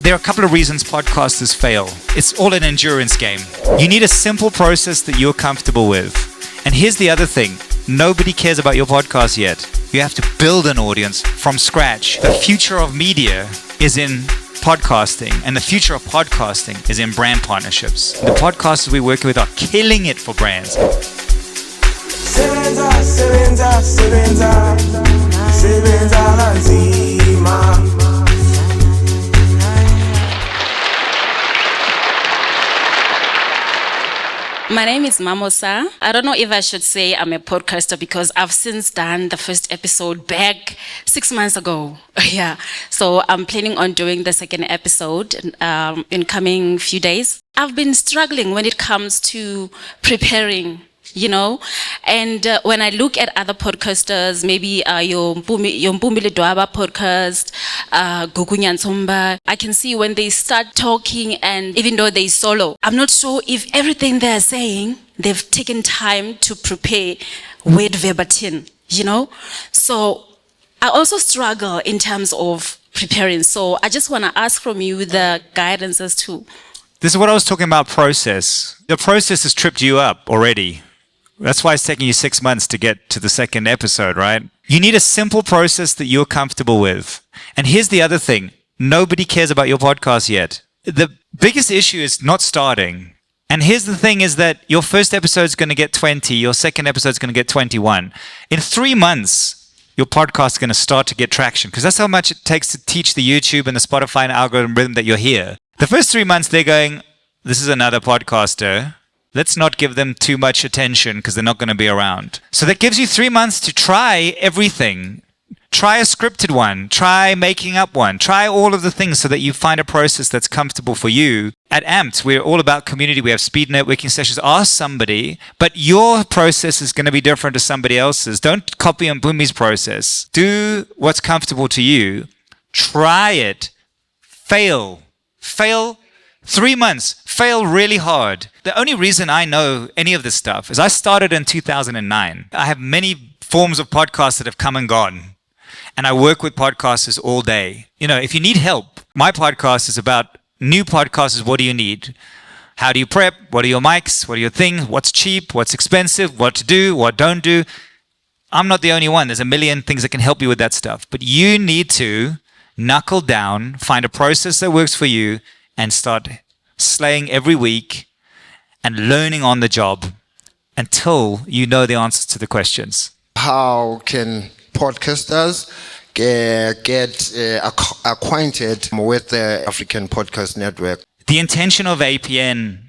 There are a couple of reasons podcasters fail. It's all an endurance game. You need a simple process that you're comfortable with. And here's the other thing. Nobody cares about your podcast yet. You have to build an audience from scratch. The future of media is in podcasting, and the future of podcasting is in brand partnerships. The podcasters we work with are killing it for brands. My name is Mamosa. I don't know if I should say I'm a podcaster because I've since done the first episode back 6 months ago. Yeah. So I'm planning on doing the second episode in coming few days. I've been struggling when it comes to preparing, and when I look at other podcasters, maybe your Mpumile Dwaba podcast, Gugunya Nsomba, I can see when they start talking, and even though they solo, I'm not sure if everything they're saying, they've taken time to prepare word verbatim, So I also struggle in terms of preparing. So I just want to ask from you the guidance as to... This is what I was talking about, process. The process has tripped you up already. That's why it's taking you 6 months to get to the second episode, right? You need a simple process that you're comfortable with. And here's the other thing. Nobody cares about your podcast yet. The biggest issue is not starting. And here's the thing is that your first episode is going to get 20. Your second episode is going to get 21. In 3 months, your podcast is going to start to get traction because that's how much it takes to teach the YouTube and the Spotify and algorithm that you're here. The first 3 months, they're going, this is another podcaster. Let's not give them too much attention because they're not going to be around. So that gives you 3 months to try everything. Try a scripted one. Try making up one. Try all of the things so that you find a process that's comfortable for you. At AMPD, we're all about community. We have speed networking sessions. Ask somebody, but your process is going to be different to somebody else's. Don't copy Mpumi's process. Do what's comfortable to you. Try it. Fail. 3 months, fail really hard. The only reason I know any of this stuff is I started in 2009. I have many forms of podcasts that have come and gone. And I work with podcasters all day. If you need help, my podcast is about new podcasters. What do you need? How do you prep? What are your mics? What are your things? What's cheap? What's expensive? What to do? What don't do? I'm not the only one. There's a million things that can help you with that stuff. But you need to knuckle down, find a process that works for you, and start slaying every week and learning on the job until you know the answers to the questions. How can podcasters get acquainted with the African Podcast Network? The intention of APN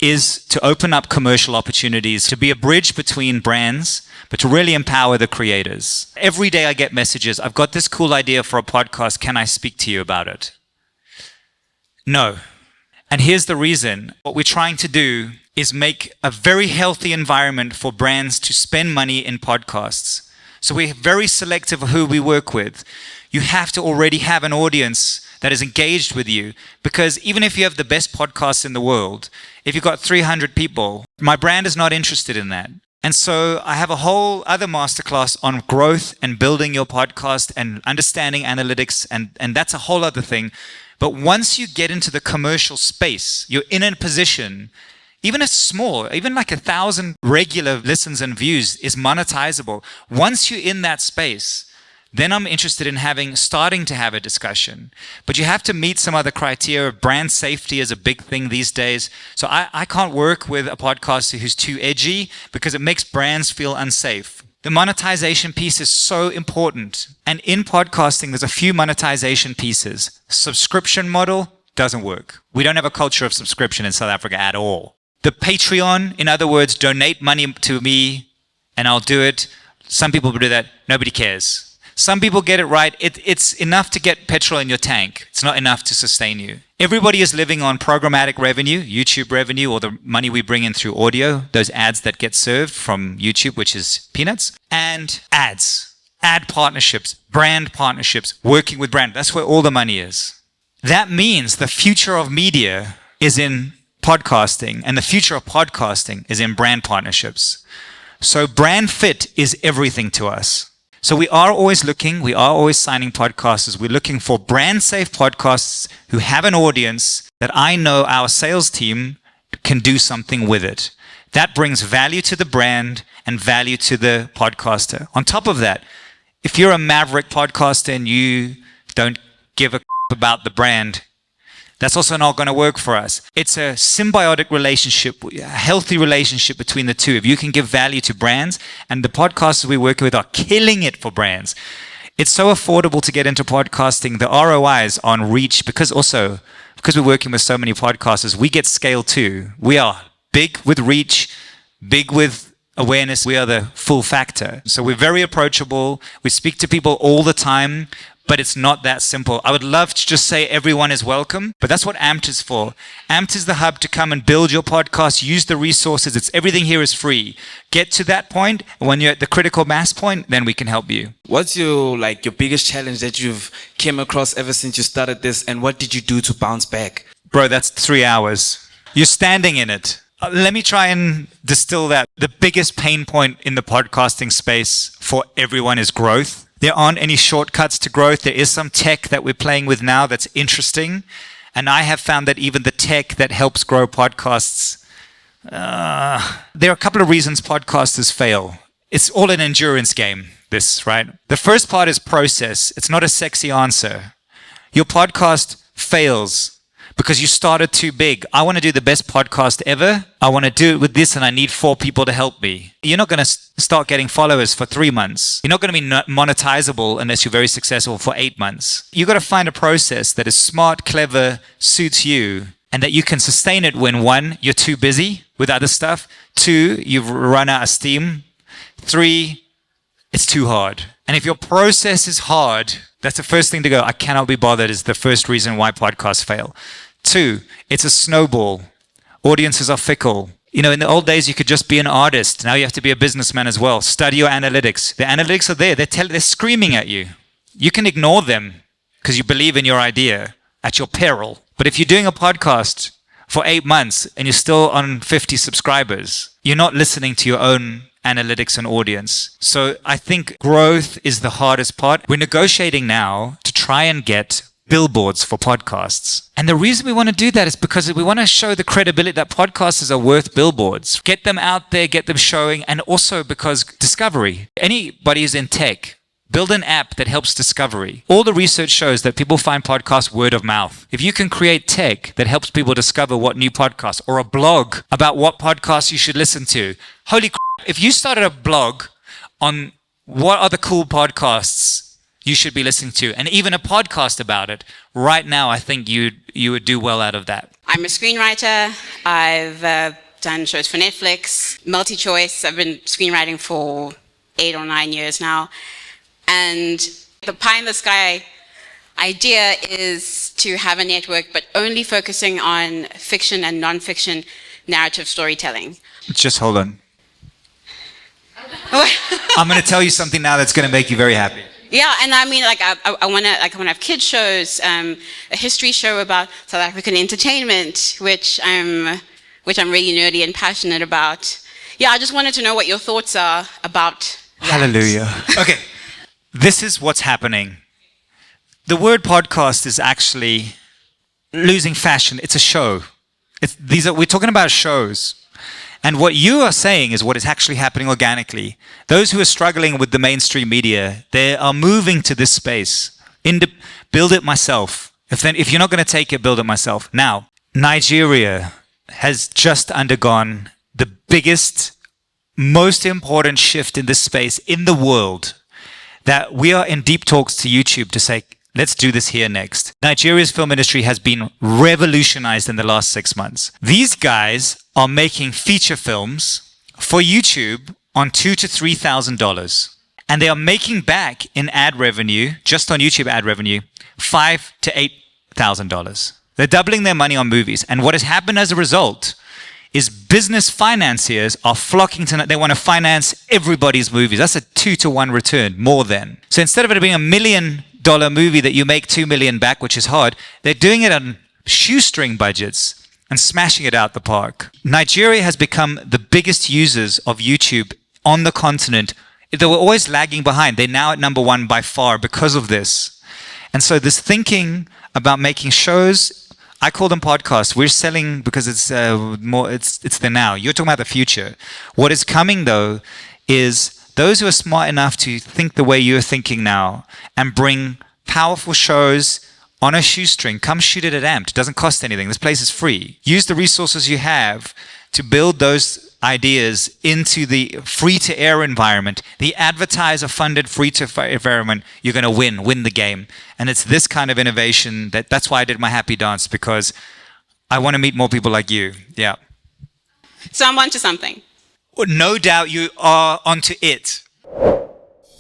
is to open up commercial opportunities, to be a bridge between brands, but to really empower the creators. Every day I get messages, I've got this cool idea for a podcast, can I speak to you about it? No. And here's the reason. What we're trying to do is make a very healthy environment for brands to spend money in podcasts. So we're very selective of who we work with. You have to already have an audience that is engaged with you, because even if you have the best podcasts in the world, if you've got 300 people, my brand is not interested in that. And so I have a whole other masterclass on growth and building your podcast and understanding analytics, and that's a whole other thing. But once you get into the commercial space, you're in a position, even if small, even like 1,000 regular listens and views is monetizable. Once you're in that space, then I'm interested in starting to have a discussion. But you have to meet some other criteria. Brand safety is a big thing these days. So I can't work with a podcaster who's too edgy because it makes brands feel unsafe. The monetization piece is so important. And in podcasting, there's a few monetization pieces. Subscription model doesn't work. We don't have a culture of subscription in South Africa at all. The Patreon, in other words, donate money to me and I'll do it. Some people do that. Nobody cares. Some people get it right. It's enough to get petrol in your tank. It's not enough to sustain you. Everybody is living on programmatic revenue, YouTube revenue, or the money we bring in through audio, those ads that get served from YouTube, which is peanuts, and ads, ad partnerships, brand partnerships, working with brand. That's where all the money is. That means the future of media is in podcasting, and the future of podcasting is in brand partnerships. So brand fit is everything to us. So we are always looking, we are always signing podcasters. We're looking for brand safe podcasts who have an audience that I know our sales team can do something with it. That brings value to the brand and value to the podcaster. On top of that, if you're a maverick podcaster and you don't give a about the brand, that's also not going to work for us. It's a symbiotic relationship, a healthy relationship between the two. If you can give value to brands, and the podcasters we work with are killing it for brands. It's so affordable to get into podcasting. The ROIs on reach, because we're working with so many podcasters, we get scale too. We are big with reach, big with awareness. We are the full factor. So we're very approachable. We speak to people all the time. But it's not that simple. I would love to just say everyone is welcome, but that's what AMPT is for. AMPT is the hub to come and build your podcast, use the resources. Everything here is free. Get to that point, and when you're at the critical mass point, then we can help you. What's your biggest challenge that you've came across ever since you started this, and what did you do to bounce back? Bro, that's 3 hours. You're standing in it. Let me try and distill that. The biggest pain point in the podcasting space for everyone is growth. There aren't any shortcuts to growth. There is some tech that we're playing with now that's interesting. And I have found that even the tech that helps grow podcasts, there are a couple of reasons podcasters fail. It's all an endurance game, this, right? The first part is process. It's not a sexy answer. Your podcast fails because you started too big. I want to do the best podcast ever. I want to do it with this, and I need 4 people to help me. You're not going to start getting followers for 3 months. You're not going to be monetizable unless you're very successful for 8 months. You've got to find a process that is smart, clever, suits you, and that you can sustain it when 1, you're too busy with other stuff. 2, you've run out of steam. 3, it's too hard. And if your process is hard, that's the first thing to go, I cannot be bothered, is the first reason why podcasts fail. 2, it's a snowball. Audiences are fickle. In the old days, you could just be an artist. Now you have to be a businessman as well. Study your analytics. The analytics are there. They're screaming at you. You can ignore them because you believe in your idea at your peril. But if you're doing a podcast for 8 months and you're still on 50 subscribers, you're not listening to your own analytics and audience. So I think growth is the hardest part. We're negotiating now to try and get billboards for podcasts. And the reason we want to do that is because we want to show the credibility that podcasters are worth billboards. Get them out there, get them showing, and also because discovery. Anybody who's in tech, build an app that helps discovery. All the research shows that people find podcasts word of mouth. If you can create tech that helps people discover what new podcasts, or a blog about what podcasts you should listen to, holy crap, if you started a blog on what are the cool podcasts you should be listening to, and even a podcast about it, right now I think you would do well out of that. I'm a screenwriter. I've done shows for Netflix, multi-choice. I've been screenwriting for 8 or 9 years now. And the pie in the sky idea is to have a network, but only focusing on fiction and non-fiction narrative storytelling. Just hold on. I'm going to tell you something now that's going to make you very happy. Yeah, and I mean, I want to have kids shows, a history show about South African entertainment, which I'm really nerdy and passionate about. Yeah, I just wanted to know what your thoughts are about that. Hallelujah. Okay, this is what's happening. The word podcast is actually losing fashion. It's a show. We're talking about shows. And what you are saying is what is actually happening organically. Those who are struggling with the mainstream media, they are moving to this space. Build it myself. If you're not going to take it, build it myself. Now, Nigeria has just undergone the biggest, most important shift in this space in the world, that we are in deep talks to YouTube to say, let's do this here next. Nigeria's film industry has been revolutionized in the last 6 months. These guys are making feature films for YouTube on $2,000 to $3,000. And they are making back in ad revenue, just on YouTube ad revenue, $5,000 to $8,000. They're doubling their money on movies. And what has happened as a result is business financiers are flocking to, they want to finance everybody's movies. That's a 2-to-1 return, more than. So instead of it being $1 million movie that you make $2 million back, which is hard, they're doing it on shoestring budgets and smashing it out the park. Nigeria has become the biggest users of YouTube on the continent They were always lagging behind. They're now at number one by far because of this. And so this thinking about making shows, I call them podcasts. We're selling because it's the now. You're talking about the future. What is coming though is those who are smart enough to think the way you're thinking now and bring powerful shows on a shoestring. Come shoot it at AMPed. It doesn't cost anything. This place is free. Use the resources you have to build those ideas into the free-to-air environment, the advertiser-funded free-to-air environment. You're going to win the game. And it's this kind of innovation that's why I did my happy dance, because I want to meet more people like you. Yeah. So I'm onto something. No doubt you are onto it.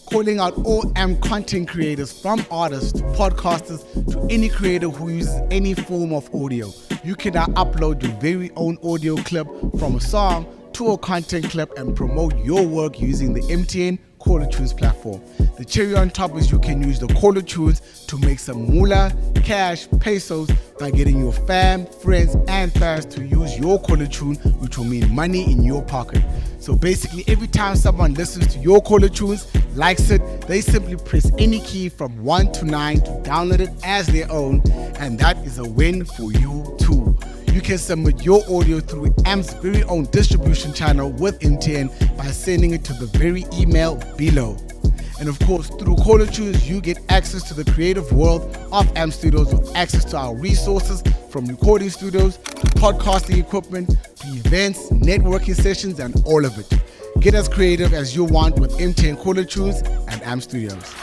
Calling out all content creators, from artists to podcasters to any creator who uses any form of audio. You can now upload your very own audio clip from a song to a content clip and promote your work using the MTN Caller Tunes platform. The cherry on top is you can use the Caller Tunes to make some moolah, cash, pesos by getting your fam, friends, and fans to use your Caller Tune, which will mean money in your pocket. So basically, every time someone listens to your Caller Tunes, likes it, they simply press any key from 1 to 9 to download it as their own, and that is a win for you too. You can submit your audio through AMP's very own distribution channel with MTN by sending it to the very email below. And of course, through Caller Tunes, you get access to the creative world of AMP Studios with access to our resources from recording studios to podcasting equipment to events, networking sessions, and all of it. Get as creative as you want with MTN Caller Tunes and AMP Studios.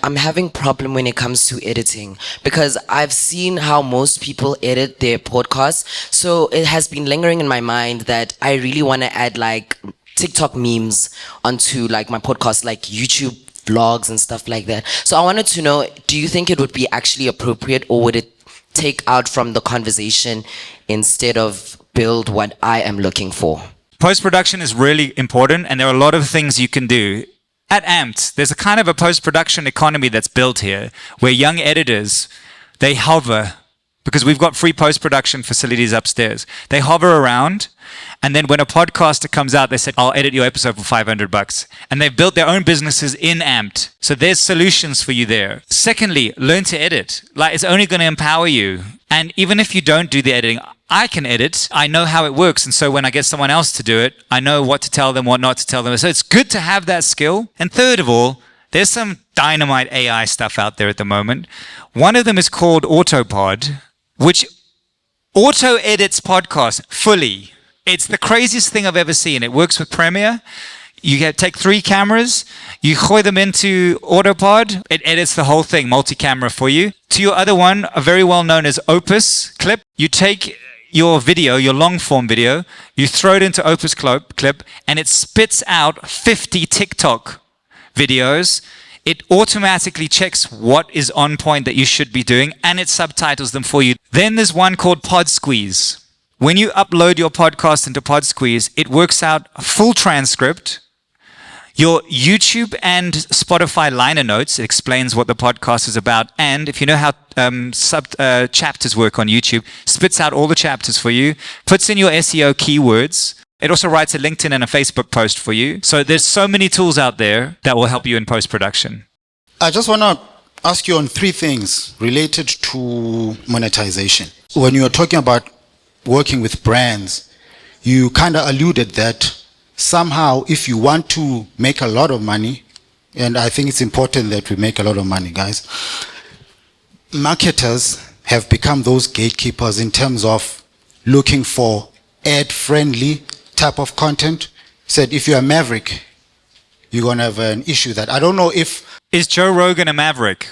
I'm having problem when it comes to editing because I've seen how most people edit their podcasts. So it has been lingering in my mind that I really want to add like TikTok memes onto like my podcast, like YouTube vlogs and stuff like that. So I wanted to know, do you think it would be actually appropriate, or would it take out from the conversation instead of build what I am looking for? Post-production is really important, and there are a lot of things you can do. At AMPed, there's a kind of a post-production economy that's built here, where young editors, they hover, because we've got free post-production facilities upstairs. They hover around, and then when a podcaster comes out, they say, I'll edit your episode for $500. And they've built their own businesses in AMPed. So there's solutions for you there. Secondly, learn to edit. Like, it's only going to empower you. And even if you don't do the editing, I can edit. I know how it works. And so when I get someone else to do it, I know what to tell them, what not to tell them. So it's good to have that skill. And third of all, there's some dynamite AI stuff out there at the moment. One of them is called Autopod, which auto-edits podcasts fully. It's the craziest thing I've ever seen. It works with Premiere. You take 3 cameras, you hoy them into Autopod, it edits the whole thing, multi-camera for you. To your other one, a very well known as Opus Clip, you take your video, your long-form video, you throw it into Opus Clip, and it spits out 50 TikTok videos. It automatically checks what is on point that you should be doing, and it subtitles them for you. Then there's one called Pod Squeeze. When you upload your podcast into Pod Squeeze, it works out a full transcript, your YouTube and Spotify liner notes. It explains what the podcast is about. And if you know how chapters work on YouTube, spits out all the chapters for you, puts in your SEO keywords. It also writes a LinkedIn and a Facebook post for you. So there's so many tools out there that will help you in post-production. I just want to ask you on 3 things related to monetization. When you are talking about working with brands, you kind of alluded that somehow if you want to make a lot of money, and I think it's important that we make a lot of money, guys, marketers have become those gatekeepers in terms of looking for ad-friendly type of content. Said if you're a maverick, you're going to have an issue that I don't know if... Is Joe Rogan a maverick?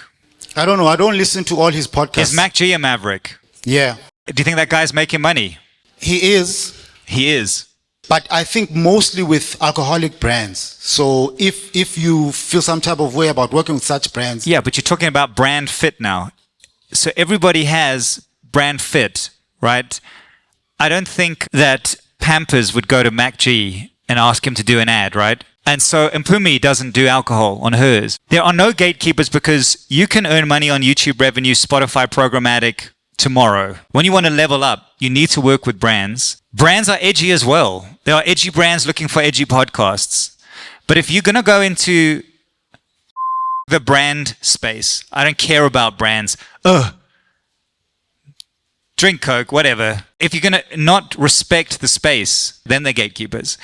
I don't know. I don't listen to all his podcasts. Is Mac G a maverick? Yeah. Do you think that guy's making money? He is. He is. But I think mostly with alcoholic brands. So if you feel some type of way about working with such brands... Yeah, but you're talking about brand fit now. So everybody has brand fit, right? I don't think that Pampers would go to Mac G and ask him to do an ad, right? And so Mpumi doesn't do alcohol on hers. There are no gatekeepers because you can earn money on YouTube revenue, Spotify programmatic tomorrow. When you want to level up, you need to work with brands. Brands are edgy as well. There are edgy brands looking for edgy podcasts. But if you're going to go into the brand space, I don't care about brands. Drink Coke, whatever. If you're going to not respect the space, then they're gatekeepers.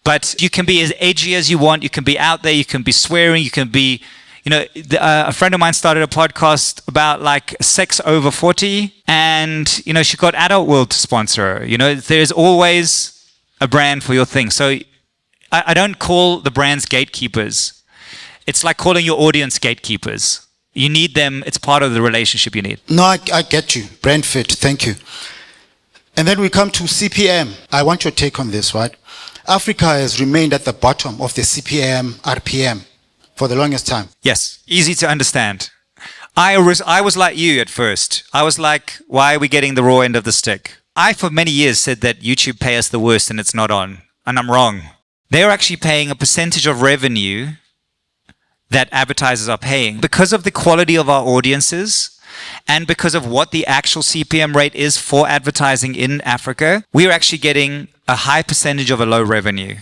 But you can be as edgy as you want. You can be out there. You can be swearing. You can be, a friend of mine started a podcast about like sex over 40. And, she got Adult World to sponsor her. There's always a brand for your thing. So I don't call the brands gatekeepers. It's like calling your audience gatekeepers. You need them. It's part of the relationship you need. No, I get you. Brand fit. Thank you. And then we come to CPM. I want your take on this, right? Africa has remained at the bottom of the CPM RPM for the longest time. Yes. Easy to understand. I was like you at first. I was like, why are we getting the raw end of the stick? I, for many years, said that YouTube pay us the worst and it's not on. And I'm wrong. They're actually paying a percentage of revenue that advertisers are paying because of the quality of our audiences and because of what the actual CPM rate is for advertising in Africa. We're actually getting a high percentage of a low revenue.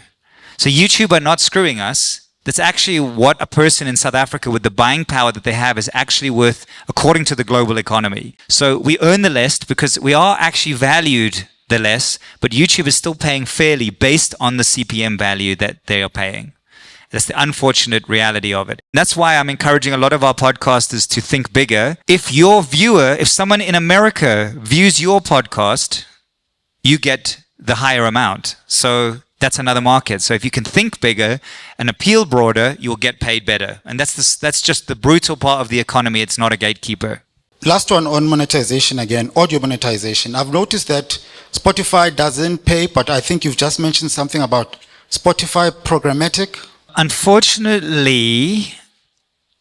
So YouTube are not screwing us. That's actually what a person in South Africa with the buying power that they have is actually worth according to the global economy. So we earn the less because we are actually valued the less, but YouTube is still paying fairly based on the CPM value that they are paying. That's the unfortunate reality of it. That's why I'm encouraging a lot of our podcasters to think bigger. If someone in America views your podcast, you get the higher amount. So that's another market. So if you can think bigger and appeal broader, you'll get paid better. And that's just the brutal part of the economy. It's not a gatekeeper. Last one on monetization again, audio monetization. I've noticed that Spotify doesn't pay, but I think you've just mentioned something about Spotify programmatic. Unfortunately,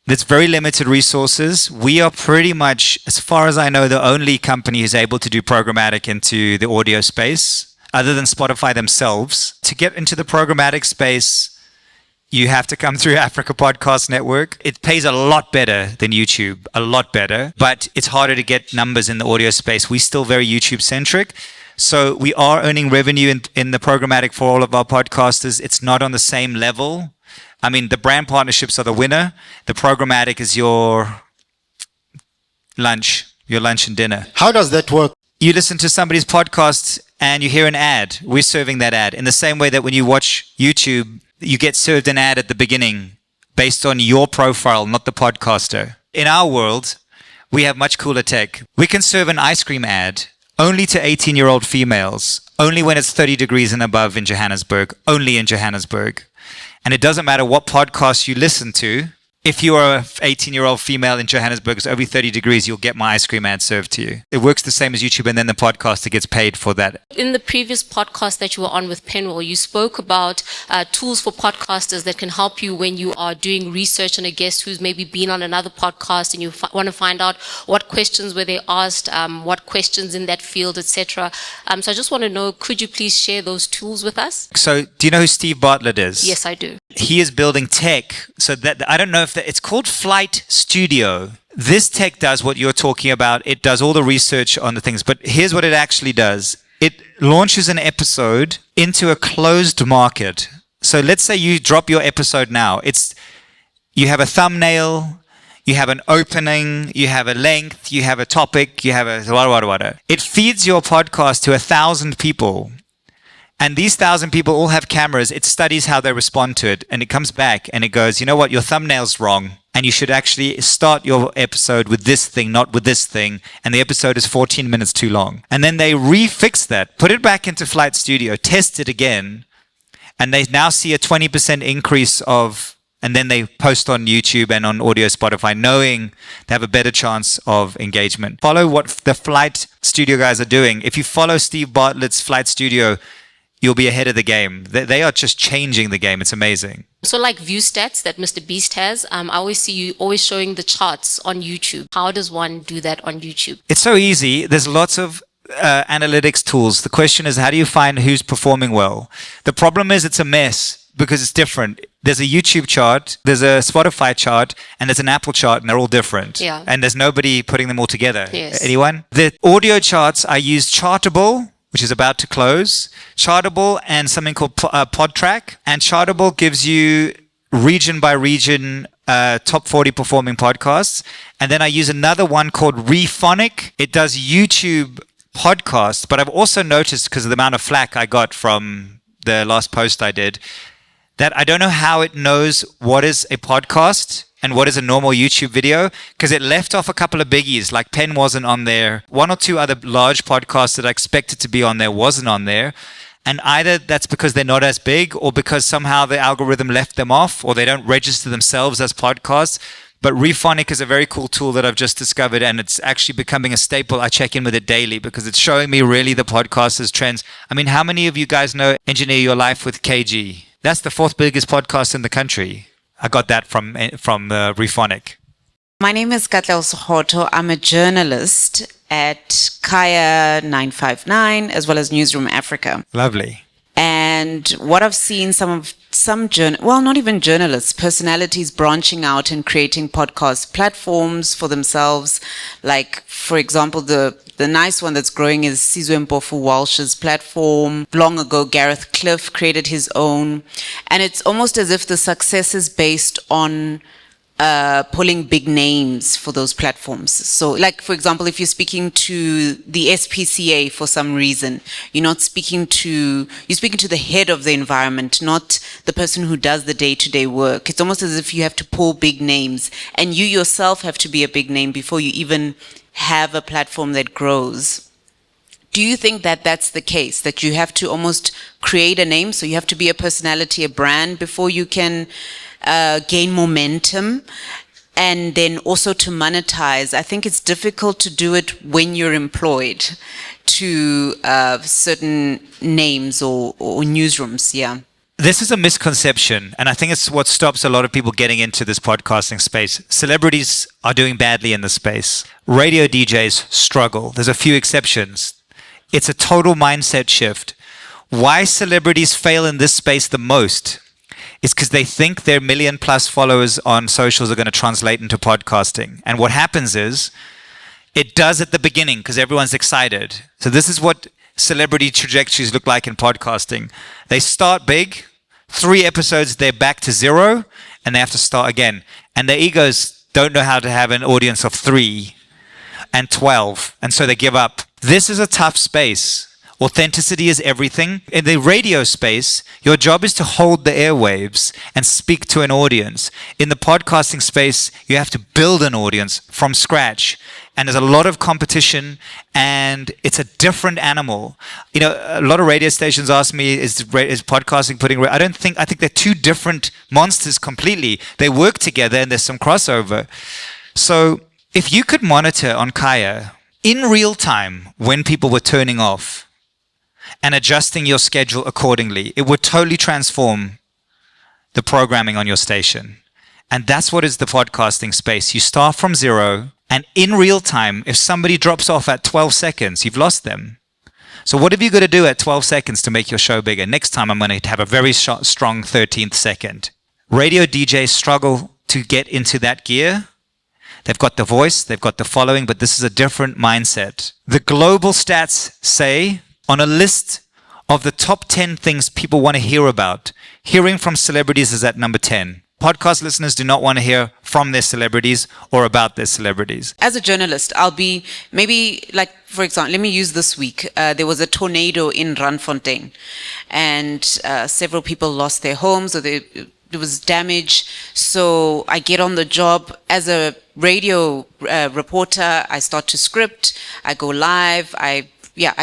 there's very limited resources. We are pretty much, as far as I know, the only company who's able to do programmatic into the audio space, other than Spotify themselves. To get into the programmatic space, you have to come through Africa Podcast Network. It pays a lot better than YouTube, a lot better, but it's harder to get numbers in the audio space. We're still very YouTube-centric. So we are earning revenue in the programmatic for all of our podcasters. It's not on the same level. I mean, the brand partnerships are the winner. The programmatic is your lunch and dinner. How does that work? You listen to somebody's podcast and you hear an ad. We're serving that ad. In the same way that when you watch YouTube, you get served an ad at the beginning based on your profile, not the podcaster. In our world, we have much cooler tech. We can serve an ice cream ad only to 18-year-old females, only when it's 30 degrees and above in Johannesburg, only in Johannesburg. And it doesn't matter what podcast you listen to. If you are an 18-year-old female in Johannesburg, it's over 30 degrees, you'll get my ice cream ad served to you. It works the same as YouTube, and then the podcaster gets paid for that. In the previous podcast that you were on with Penwell, you spoke about tools for podcasters that can help you when you are doing research on a guest who's maybe been on another podcast and you want to find out what questions were they asked, what questions in that field, etc. So I just want to know, could you please share those tools with us? So do you know who Steve Bartlett is? Yes, I do. He is building tech. So that I don't know if it's called Flight Studio. This tech does what you're talking about. It does all the research on the things. But here's what it actually does. It launches an episode into a closed market. So let's say you drop your episode now. You have a thumbnail, you have an opening, you have a length, you have a topic, you have a wada. It feeds your podcast to 1,000 people. And these 1,000 people all have cameras. It studies how they respond to it. And it comes back and it goes, you know what, your thumbnail's wrong. And you should actually start your episode with this thing, not with this thing. And the episode is 14 minutes too long. And then they refix that, put it back into Flight Studio, test it again. And they now see a 20% increase and then they post on YouTube and on Audio Spotify, knowing they have a better chance of engagement. Follow what the Flight Studio guys are doing. If you follow Steve Bartlett's Flight Studio, you'll be ahead of the game. They are just changing the game. It's amazing. So like view stats that Mr. Beast has, I always see you always showing the charts on YouTube. How does one do that on YouTube? It's so easy. There's lots of analytics tools. The question is, how do you find who's performing well? The problem is it's a mess because it's different. There's a YouTube chart, there's a Spotify chart, and there's an Apple chart, and they're all different. Yeah. And there's nobody putting them all together. Yes. Anyone? The audio charts, I use Chartable, which is about to close. Chartable and something called PodTrack. And Chartable gives you region by region top 40 performing podcasts. And then I use another one called Rephonic. It does YouTube podcasts, but I've also noticed, because of the amount of flack I got from the last post I did, that I don't know how it knows what is a podcast and what is a normal YouTube video, because it left off a couple of biggies, like Penn wasn't on there. One or two other large podcasts that I expected to be on there wasn't on there. And either that's because they're not as big, or because somehow the algorithm left them off, or they don't register themselves as podcasts. But Rephonic is a very cool tool that I've just discovered, and it's actually becoming a staple. I check in with it daily because it's showing me really the podcasters' trends. I mean, how many of you guys know Engineer Your Life with KG? That's the 4th biggest podcast in the country. I got that from Rephonic. My name is Katleo Sohoto. I'm a journalist at Kaya 959 as well as Newsroom Africa. Lovely. And what I've seen not even journalists, personalities branching out and creating podcast platforms for themselves. Like, for example, the nice one that's growing is Sizwe Mpofu Walsh's platform. Long ago, Gareth Cliff created his own. And it's almost as if the success is based on pulling big names for those platforms. So, like, for example, if you're speaking to the SPCA for some reason, you're speaking to the head of the environment, not the person who does the day-to-day work. It's almost as if you have to pull big names, and you yourself have to be a big name before you even have a platform that grows. Do you think that that's the case, that you have to almost create a name, so you have to be a personality, a brand, before you can gain momentum? And then also to monetize, I think it's difficult to do it when you're employed to certain names or newsrooms. Yeah. This is a misconception, and I think it's what stops a lot of people getting into this podcasting space. Celebrities are doing badly in the space. Radio DJs struggle. There's a few exceptions. It's a total mindset shift. Why celebrities fail in this space the most is because they think their 1 million+ followers on socials are going to translate into podcasting. And what happens is, it does at the beginning because everyone's excited. So this is what celebrity trajectories look like in podcasting. They start big, 3 episodes, they're back to 0, and they have to start again. And their egos don't know how to have an audience of 3 and 12, and so they give up. This is a tough space. Authenticity is everything. In the radio space, your job is to hold the airwaves and speak to an audience. In the podcasting space, you have to build an audience from scratch. And there's a lot of competition, and it's a different animal. A lot of radio stations ask me, is podcasting putting... I think they're two different monsters completely. They work together, and there's some crossover. So if you could monitor on Kaya in real time when people were turning off, and adjusting your schedule accordingly, it would totally transform the programming on your station. And that's what is the podcasting space. You start from 0, and in real time, if somebody drops off at 12 seconds, you've lost them. So what have you got to do at 12 seconds to make your show bigger? Next time, I'm going to have a very strong 13th second. Radio DJs struggle to get into that gear. They've got the voice, they've got the following, but this is a different mindset. The global stats say, on a list of the top 10 things people want to hear about, hearing from celebrities is at number 10. Podcast listeners do not want to hear from their celebrities or about their celebrities. As a journalist, I'll be for example, let me use this week. There was a tornado in Randfontein, and several people lost their homes, or there was damage. So I get on the job as a radio reporter. I start to script. I go live. I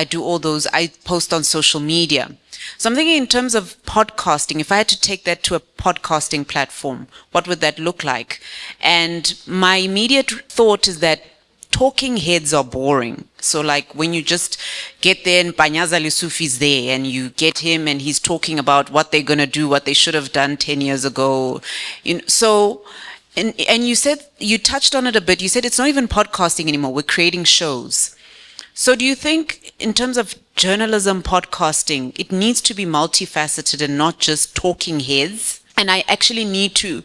do all those. I post on social media. So I'm thinking in terms of podcasting, if I had to take that to a podcasting platform, what would that look like? And my immediate thought is that talking heads are boring. So like when you just get there and Panyaza Lisuf is there and you get him and he's talking about what they're going to do, what they should have done 10 years ago. And you said, you touched on it a bit. You said it's not even podcasting anymore. We're creating shows. So do you think in terms of journalism, podcasting, it needs to be multifaceted and not just talking heads? And I actually need to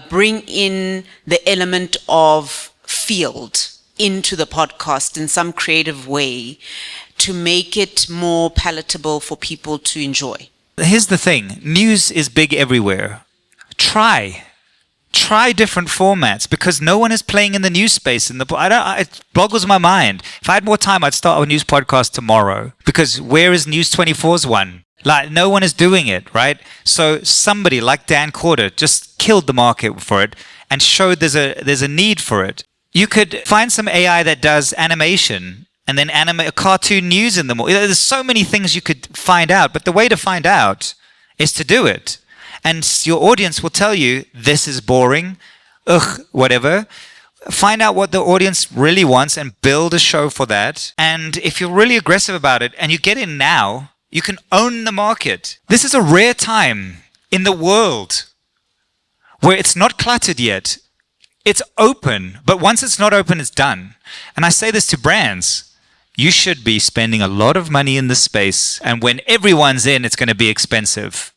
bring in the element of field into the podcast in some creative way to make it more palatable for people to enjoy. Here's the thing. News is big everywhere. Try different formats, because no one is playing in the news space. It boggles my mind. If I had more time, I'd start a news podcast tomorrow, because where is News 24's one? Like, no one is doing it, right? So somebody like Dan Corder just killed the market for it and showed there's a need for it. You could find some AI that does animation and then animate a cartoon news in the morning. There's so many things you could find out, but the way to find out is to do it. And your audience will tell you, this is boring, whatever. Find out what the audience really wants and build a show for that. And if you're really aggressive about it and you get in now, you can own the market. This is a rare time in the world where it's not cluttered yet. It's open, but once it's not open, it's done. And I say this to brands. You should be spending a lot of money in this space, and when everyone's in, it's going to be expensive.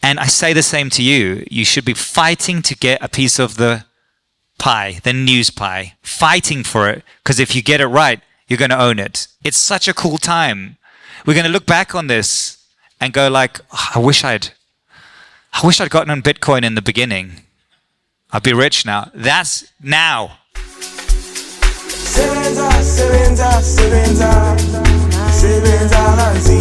And I say the same to you. You should be fighting to get a piece of the pie, the news pie. Fighting for it, because if you get it right, you're going to own it. It's such a cool time. We're going to look back on this and go like, I wish I'd gotten on Bitcoin in the beginning. I'd be rich now. That's now. Sebenza, sebenza, sebenza, sebenza kanzima.